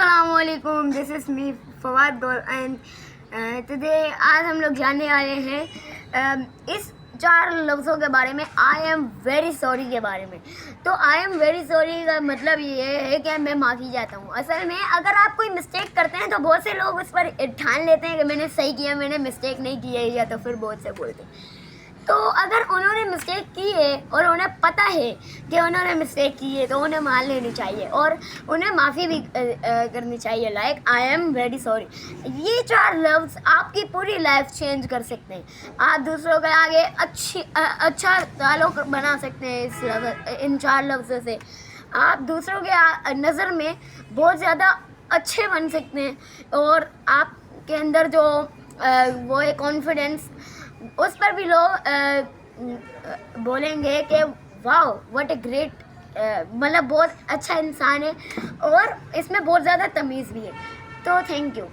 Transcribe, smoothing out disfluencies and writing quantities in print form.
अस्सलामुअलैकुम, this is me Fawad and today आज हम लोग जानने वाले हैं इस 4 लफ्ज़ों के बारे में, आई एम वेरी सॉरी के बारे में। तो आई एम वेरी सॉरी का मतलब ये है कि मैं माफ़ी चाहता हूँ। असल में अगर आप कोई मिस्टेक करते हैं तो बहुत से लोग उस पर ठान लेते हैं कि मैंने सही किया, मैंने मिस्टेक नहीं की है, या तो फिर बहुत से बोलते हैं। तो अगर उन्होंने मिस्टेक की है और उन्हें पता है कि उन्होंने मिस्टेक की है तो उन्हें मान लेनी चाहिए और उन्हें माफ़ी भी करनी चाहिए, like I am very sorry. ये 4 लफ्ज़ आपकी पूरी लाइफ चेंज कर सकते हैं। आप दूसरों के आगे अच्छा ताल्लुक़ बना सकते हैं इन 4 लफ्ज़ों से। आप दूसरों के नज़र में बहुत ज़्यादा अच्छे बन सकते हैं और आपके अंदर जो वो है कॉन्फिडेंस, उस पर भी लोग बोलेंगे कि वाओ व्हाट ए ग्रेट, मतलब बहुत अच्छा इंसान है और इसमें बहुत ज़्यादा तमीज़ भी है। तो थैंक यू।